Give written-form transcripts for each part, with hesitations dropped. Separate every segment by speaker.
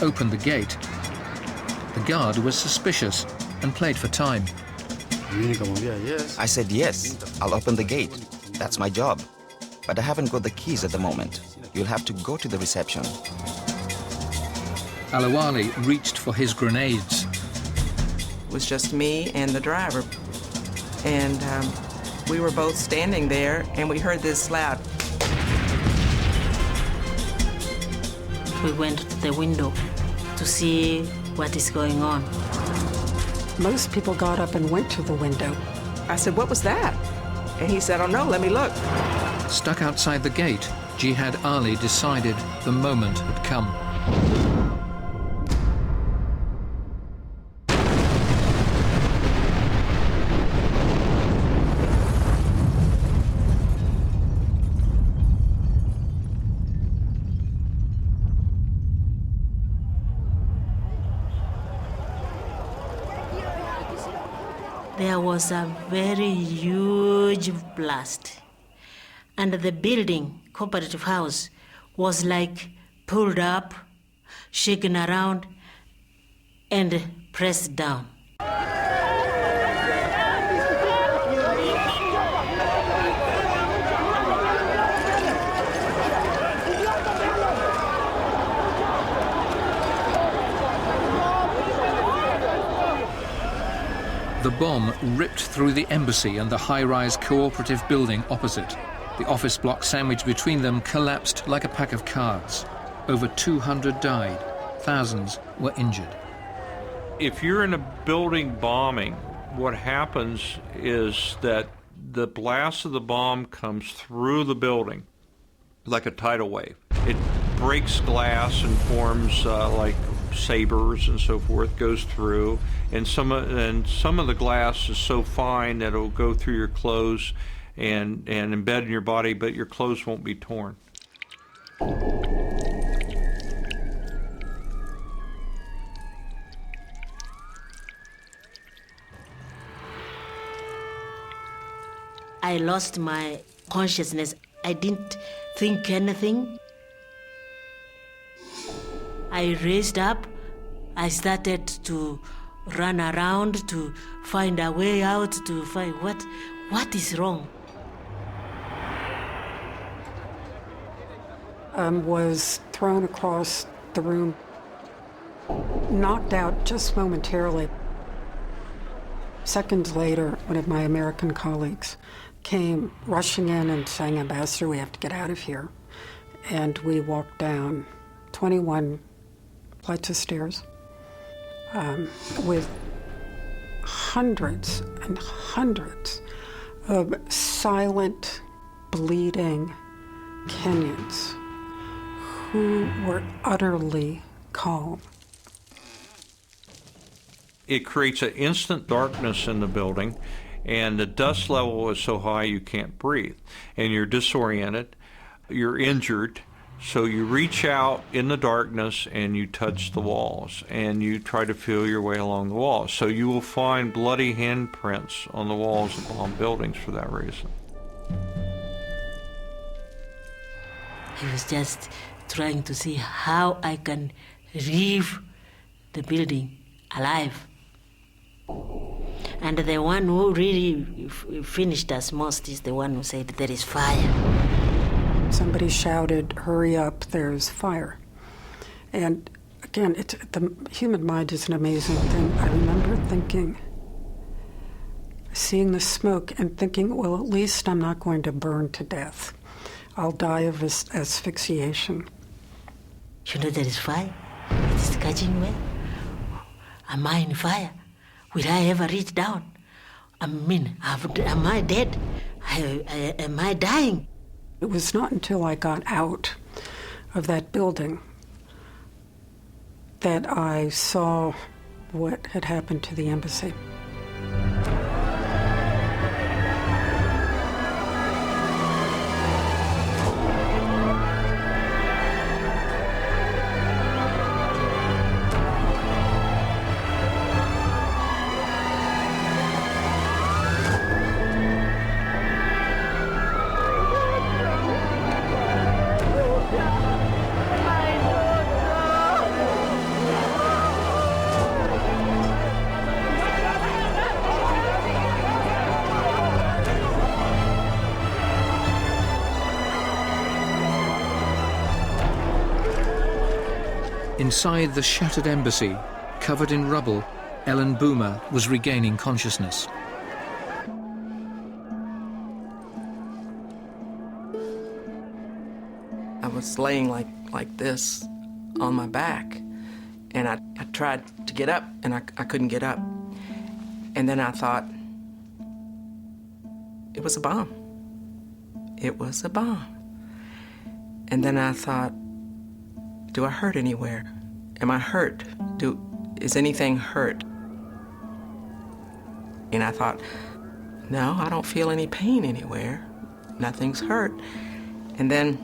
Speaker 1: opened the gate. The guard was suspicious and played for time.
Speaker 2: I said, yes, I'll open the gate. That's my job. But I haven't got the keys at the moment. You'll have to go to the reception.
Speaker 1: Alawali reached for his grenades.
Speaker 3: It was just me and the driver. And we were both standing there, and we heard this loud.
Speaker 4: We went to the window to see what is going on.
Speaker 5: Most people got up and went to the window.
Speaker 3: I said, what was that? And he said, oh no, let me look.
Speaker 1: Stuck outside the gate, Jihad Ali decided the moment had come.
Speaker 4: There was a very huge blast, and the building, Cooperative House, was like pulled up, shaken around, and pressed down.
Speaker 1: The bomb ripped through the embassy and the high-rise cooperative building opposite. The office block sandwiched between them collapsed like a pack of cards. Over 200 died. Thousands were injured.
Speaker 6: If you're in a building bombing, what happens is that the blast of the bomb comes through the building like a tidal wave. It breaks glass and forms like sabers and so forth, goes through, and some of the glass is so fine that it'll go through your clothes and embed in your body, but your clothes won't be torn.
Speaker 4: I lost my consciousness. I didn't think anything. I raised up. I started to run around to find a way out, to find what is wrong.
Speaker 5: Was thrown across the room, knocked out just momentarily. Seconds later, one of my American colleagues came rushing in and saying, "Ambassador, we have to get out of here." And we walked down 21 flights of stairs with hundreds and hundreds of silent, bleeding Kenyans who were utterly calm.
Speaker 6: It creates an instant darkness in the building, and the dust level is so high you can't breathe, and you're disoriented, you're injured, so you reach out in the darkness and you touch the walls, and you try to feel your way along the walls. So you will find bloody handprints on the walls of bomb buildings for that reason.
Speaker 4: I was just trying to see how I can leave the building alive. And the one who really finished us most is the one who said, "There is fire."
Speaker 5: Somebody shouted, "Hurry up, there's fire." And again, the human mind is an amazing thing. I remember seeing the smoke and thinking, well, at least I'm not going to burn to death. I'll die of asphyxiation.
Speaker 4: You know there is fire. It is catching me. Am I in fire? Will I ever reach down? I mean, am I dead? Am I dying?
Speaker 5: It was not until I got out of that building that I saw what had happened to the embassy.
Speaker 1: Inside the shattered embassy, covered in rubble, Ellen Boomer was regaining consciousness.
Speaker 3: I was laying like this on my back, and I tried to get up, and I couldn't get up. And then I thought, it was a bomb. It was a bomb. And then I thought, do I hurt anywhere? Am I hurt? Is anything hurt? And I thought, no, I don't feel any pain anywhere. Nothing's hurt. And then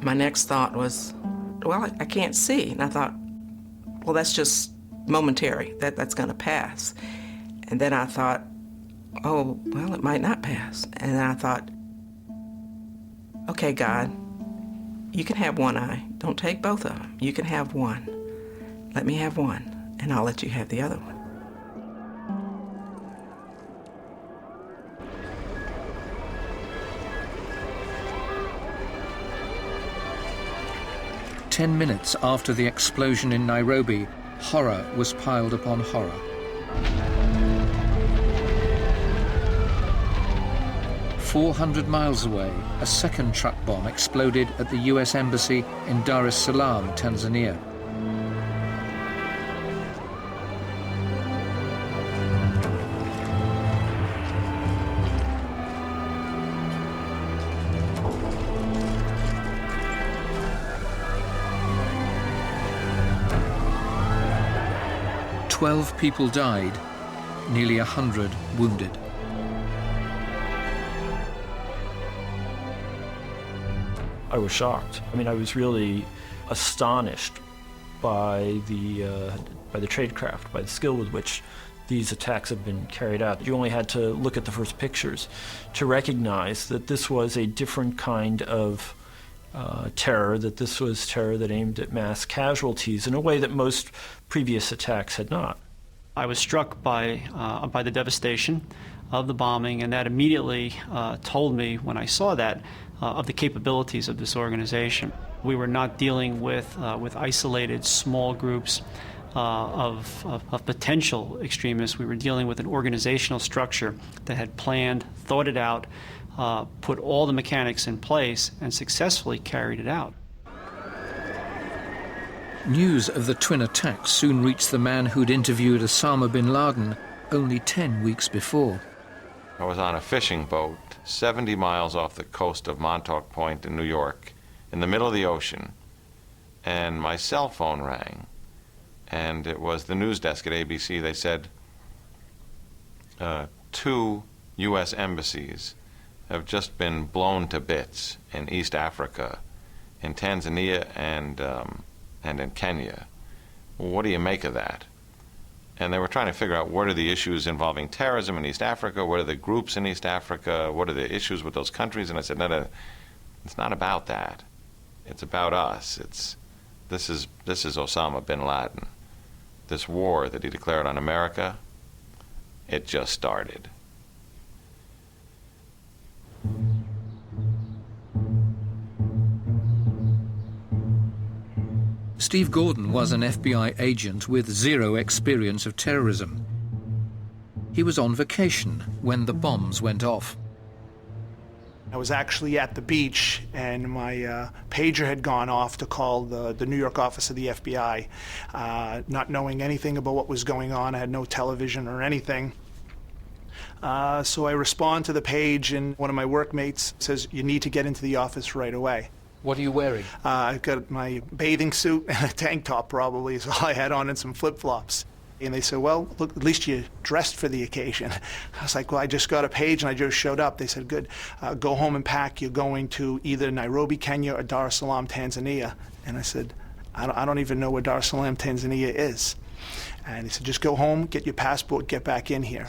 Speaker 3: my next thought was, well, I can't see. And I thought, well, that's just momentary. That's going to pass. And then I thought, oh, well, it might not pass. And then I thought, okay, God, you can have one eye. Don't take both of them. You can have one. Let me have one, and I'll let you have the other one.
Speaker 1: Ten minutes after the explosion in Nairobi, horror was piled upon horror. "400 miles away, a second truck bomb exploded at the US Embassy in Dar es Salaam, Tanzania. "12 people died, nearly 100 wounded."
Speaker 7: I was shocked. I mean, I was really astonished by the tradecraft, by the skill with which these attacks have been carried out. You only had to look at the first pictures to recognize that this was a different kind of terror, that this was terror that aimed at mass casualties in a way that most previous attacks had not.
Speaker 8: I was struck by the devastation of the bombing, and that immediately told me, when I saw that, of the capabilities of this organization. We were not dealing with isolated small groups of potential extremists. We were dealing with an organizational structure that had planned, thought it out, put all the mechanics in place, and successfully carried it out.
Speaker 1: News of the twin attacks soon reached the man who'd interviewed Osama bin Laden only 10 weeks before.
Speaker 9: I was on a fishing boat 70 miles off the coast of Montauk Point in New York, in the middle of the ocean, and my cell phone rang, and it was the news desk at ABC. They said 2 U.S. embassies have just been blown to bits in East Africa, in Tanzania and in Kenya. Well, what do you make of that? And they were trying to figure out what are the issues involving terrorism in East Africa, what are the groups in East Africa, what are the issues with those countries. And I said, no, it's not about that. It's about us. This is Osama bin Laden. This war that he declared on America, it just started.
Speaker 1: Steve Gordon was an FBI agent with zero experience of terrorism. He was on vacation when the bombs went off.
Speaker 10: I was actually at the beach, and my pager had gone off to call the New York office of the FBI. Not knowing anything about what was going on, I had no television or anything. So I respond to the page, and one of my workmates says, "You need to get into the office right away."
Speaker 1: What are you wearing?
Speaker 10: I've got my bathing suit and a tank top, probably, is all I had on, and some flip-flops. And they said, "Well, look, at least you dressed for the occasion." I was like, "Well, I just got a page and I just showed up." They said, "Good, go home and pack. You're going to either Nairobi, Kenya, or Dar es Salaam, Tanzania." And I said, I don't even know where Dar es Salaam, Tanzania is. And he said, "Just go home, get your passport, get back in here."